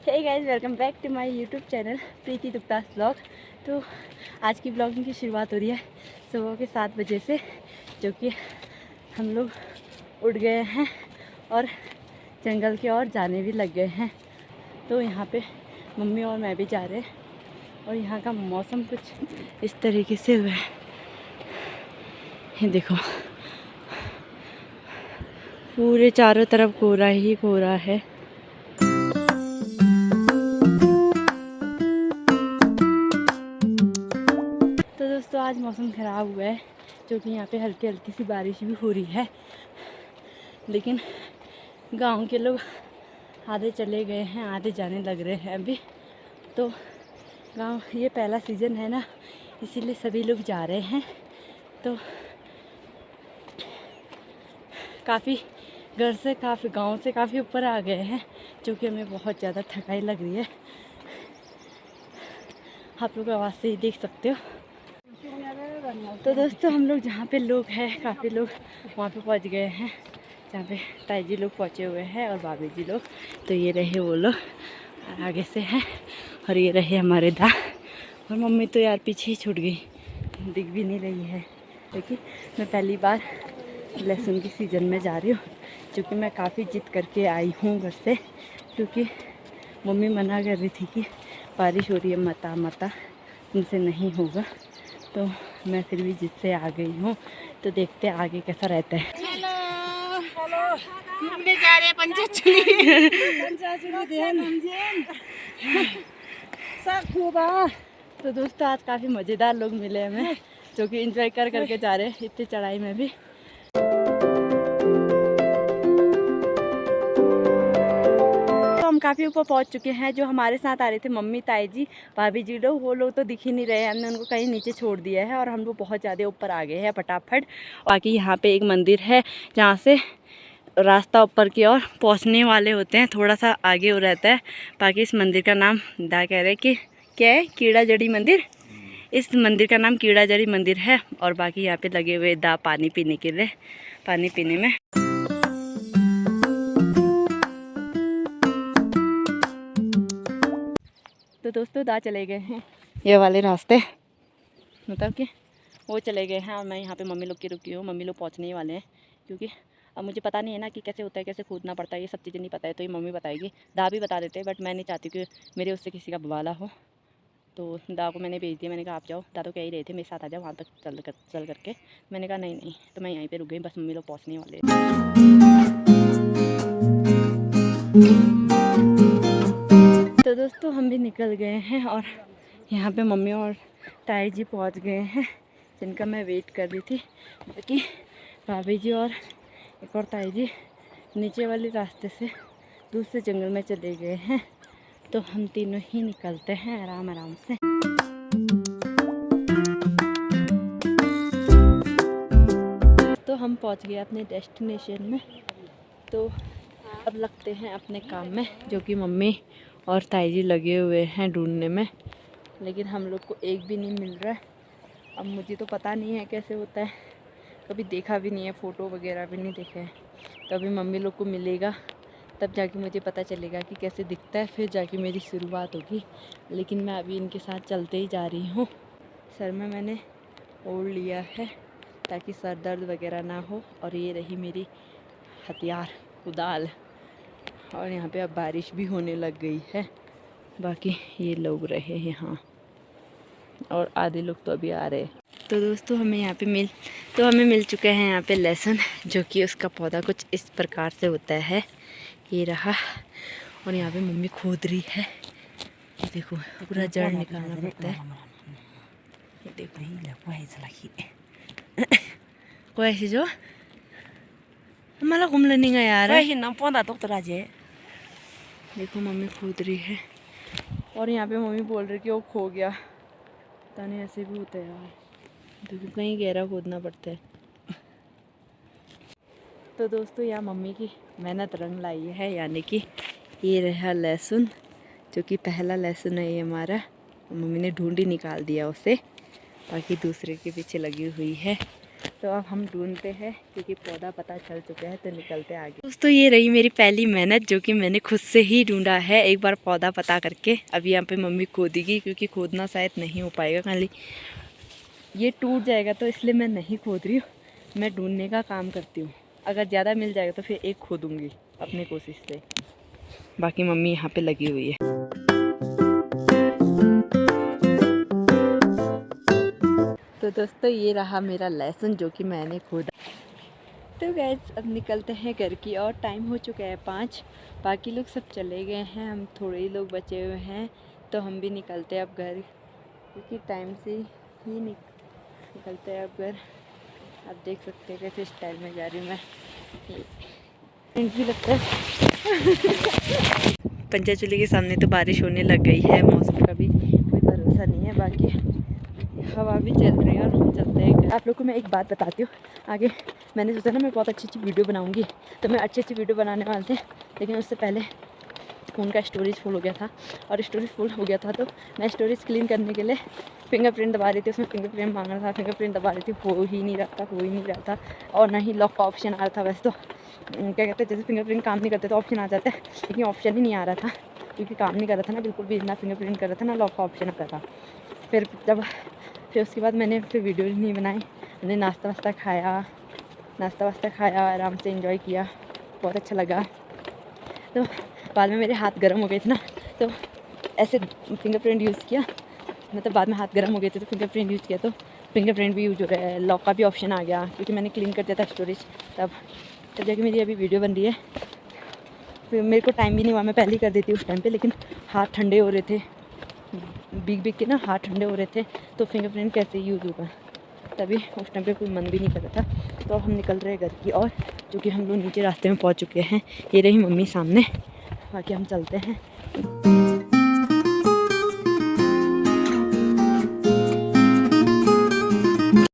Hey guys, welcome back to my YouTube channel Preeti दुप्तास blog. तो आज की ब्लॉगिंग की शुरुआत हो रही है सुबह के 7 बजे से, जो कि हम लोग उठ गए हैं और जंगल की ओर जाने भी लग गए हैं। तो यहाँ पे मम्मी और मैं भी जा रहे हैं और यहाँ का मौसम कुछ इस तरीके से हुआ है। ये देखो, पूरे चारों तरफ कोहरा ही कोहरा है। तो दोस्तों, आज मौसम ख़राब हुआ है, जो कि यहाँ पे हल्की हल्की सी बारिश भी हो रही है। लेकिन गांव के लोग आधे चले गए हैं, आधे जाने लग रहे हैं अभी। तो गांव, ये पहला सीज़न है ना, इसीलिए सभी लोग जा रहे हैं। तो काफ़ी घर से काफ़ी गांव से काफ़ी ऊपर आ गए हैं, जो कि हमें बहुत ज़्यादा थकाई लग रही है। आप लोग आवाज़ से ही देख सकते हो। तो दोस्तों, हम लोग जहाँ पे लोग हैं, काफ़ी लोग वहाँ पे पहुँच गए हैं, जहाँ पे ताई जी लोग पहुँचे हुए हैं और भाभी जी लोग। तो ये रहे वो लोग और आगे से हैं, और ये रहे हमारे दा। और मम्मी तो यार पीछे ही छूट गई, दिख भी नहीं रही है। क्योंकि मैं पहली बार लहसुन की सीज़न में जा रही हूँ, क्योंकि मैं काफ़ी जिद करके आई हूँ घर से, क्योंकि मम्मी मना कर रही थी कि बारिश हो रही है, मता तुमसे नहीं होगा। तो मैं फिर भी जिससे आ गई हूँ। तो देखते हैं आगे कैसा रहता है। हेलो घूमने जा रहे हैं पंचाचली तो दोस्तों, आज काफ़ी मज़ेदार लोग मिले हमें, जो कि एंजॉय करके जा रहे हैं इतनी चढ़ाई में भी। हम काफ़ी ऊपर पहुंच चुके हैं। जो हमारे साथ आ रहे थे मम्मी, ताई जी, भाभी जी लोग, वो लोग तो दिख ही नहीं रहे। हमने उनको कहीं नीचे छोड़ दिया है और हम लोग बहुत ज़्यादा ऊपर आ गए हैं फटाफट। बाकी यहाँ पे एक मंदिर है जहाँ से रास्ता ऊपर की ओर पहुँचने वाले होते हैं, थोड़ा सा आगे हो रहता है। बाकी इस मंदिर का नाम दा कह रहे कि क्या है, कीड़ा जड़ी मंदिर। इस मंदिर का नाम कीड़ा जड़ी मंदिर है। और बाकी यहाँ पे लगे हुए दा पानी पीने के लिए, पानी पीने में। तो दोस्तों, दा चले गए हैं ये वाले रास्ते, मतलब कि वो चले गए हैं और मैं यहाँ पे मम्मी लोग की रुकी हूँ। मम्मी लोग पहुँचने ही वाले हैं, क्योंकि अब मुझे पता नहीं है ना कि कैसे होता है, कैसे कूदना पड़ता है, ये सब चीज़ें नहीं पता है। तो ये मम्मी बताएगी, दा भी बता देते हैं, बट मैं नहीं चाहती कि मेरे उससे किसी का बवाला हो। तो दा को मैंने भेज दिया, मैंने कहा आप जाओ। दा तो कह ही रहे थे मेरे साथ आ जाओ वहाँ तक चल करके। मैंने कहा नहीं। तो मैं यहीं पर रुक गई, बस मम्मी लोग पहुँचने वाले हैं। तो दोस्तों, हम भी निकल गए हैं और यहाँ पे मम्मी और ताई जी पहुँच गए हैं, जिनका मैं वेट कर रही थी। बाकी भाभी जी और एक और ताई जी नीचे वाले रास्ते से दूसरे जंगल में चले गए हैं। तो हम तीनों ही निकलते हैं आराम से। तो हम पहुँच गए अपने डेस्टिनेशन में। तो अब लगते हैं अपने काम में, जो कि मम्मी और ताई जी लगे हुए हैं ढूंढने में, लेकिन हम लोग को एक भी नहीं मिल रहा है। अब मुझे तो पता नहीं है कैसे होता है, कभी देखा भी नहीं है, फ़ोटो वगैरह भी नहीं देखा है। तो अभी मम्मी लोग को मिलेगा, तब जाके मुझे पता चलेगा कि कैसे दिखता है, फिर जाके मेरी शुरुआत होगी। लेकिन मैं अभी इनके साथ चलते ही जा रही हूँ। सर में मैंने ओढ़ लिया है ताकि सर दर्द वगैरह ना हो। और ये रही मेरी हथियार, कुदाल। और यहाँ पे अब बारिश भी होने लग गई है। बाकी ये लोग रहे यहाँ और आधे लोग तो अभी आ रहे हैं। तो दोस्तों, हमें मिल चुका है यहाँ पे लहसुन, जो कि उसका पौधा कुछ इस प्रकार से होता है। ये रहा। और यहाँ पे मम्मी खोद रही है, ये देखो, पूरा जड़ निकालना पड़ता है। ये देखो, कोई ऐसी जो हमारा घूमने नहीं गया यार। देखो, मम्मी खोद रही है और यहाँ पे मम्मी बोल रही कि वो खो गया। पता नहीं, ऐसे भी होता है यार, देखो कहीं गहरा खोदना पड़ता है। तो दोस्तों, यहाँ मम्मी की मेहनत रंग लाई है, यानी कि ये रहा लहसुन, जो कि पहला लहसुन है ये हमारा। मम्मी ने ढूंढ ही निकाल दिया उसे, बाकी दूसरे के पीछे लगी हुई है। तो अब हम ढूंढते हैं क्योंकि पौधा पता चल चुका है, तो निकलते आगे। दोस्तों ये रही मेरी पहली मेहनत जो कि मैंने खुद से ही ढूंढा है एक बार पौधा पता करके। अब यहाँ पे मम्मी खोदेगी क्योंकि खोदना शायद नहीं हो पाएगा, खाली ये टूट जाएगा, तो इसलिए मैं नहीं खोद रही हूँ, मैं ढूंढने का काम करती हूँ। अगर ज़्यादा मिल जाएगा तो फिर एक खोदूँगी अपनी कोशिश से। बाकी मम्मी यहाँ पे लगी हुई है। तो दोस्तों ये रहा मेरा लेसन जो कि मैंने खोदा। तो गाइस अब निकलते हैं घर की और टाइम हो चुका है 5। बाकी लोग सब चले गए हैं, हम थोड़े ही लोग बचे हुए हैं, तो हम भी निकलते हैं अब घर, क्योंकि टाइम से ही निकलते हैं अब घर। आप देख सकते हैं कैसे स्टाइल में जा रही हूँ मैं, भी लगता है। पंचाचूली के सामने तो बारिश होने लग गई है, मौसम का भी कोई भरोसा नहीं है। बाकी हवा भी चल रही है और हम चलते हैं। आप लोग को मैं एक बात बताती हूँ, आगे मैंने सोचा ना मैं बहुत अच्छी वीडियो बनाऊँगी, तो मैं अच्छी वीडियो बनाने वाले थे, लेकिन उससे पहले फ़ोन का स्टोरेज फुल हो गया था, और स्टोरेज फुल हो गया था तो मैं स्टोरेज क्लीन करने के लिए फिंगरप्रिंट दबा रही थी, उसमें फिंगरप्रिंट मांग रहा था, फिंगरप्रिंट दबा रही थी, हो ही नहीं रहा था, और ना ही लॉक का ऑप्शन आ रहा था। वैसे तो क्या कहते हैं, जैसे फिंगरप्रिंट काम नहीं करते तो ऑप्शन आ जाता है, लेकिन ऑप्शन ही नहीं आ रहा था क्योंकि काम नहीं कर रहा था ना बिल्कुल भी, ना फिंगरप्रिंट कर रहा था ना लॉक का ऑप्शन आ रहा था। फिर उसके बाद मैंने फिर वीडियो नहीं बनाई, मैंने नाश्ता वास्ता खाया, आराम से एंजॉय किया, बहुत अच्छा लगा। तो बाद में मेरे हाथ गर्म हो गए थे ना, तो ऐसे फिंगरप्रिंट यूज़ किया, मतलब बाद में हाथ गर्म हो गए थे तो फिंगरप्रिंट यूज़ किया, तो फिंगरप्रिंट भी यूज हो रहा है, लॉक का भी ऑप्शन आ गया क्योंकि मैंने क्लीन कर दिया था स्टोरेज। तब जाके मेरी अभी वीडियो बन रही है। फिर मेरे को टाइम भी नहीं हुआ, मैं पहले ही कर देती उस टाइम पे, लेकिन हाथ ठंडे हो रहे थे, भीग के ना हाथ ठंडे हो रहे थे, तो फिंगरप्रिंट कैसे यूज़ होगा, तभी उस टाइम पे कोई मन भी नहीं कर रहा था। तो हम निकल रहे हैं घर की और, जो कि हम लोग नीचे रास्ते में पहुंच चुके हैं। ये रही मम्मी सामने, बाकी हम चलते हैं।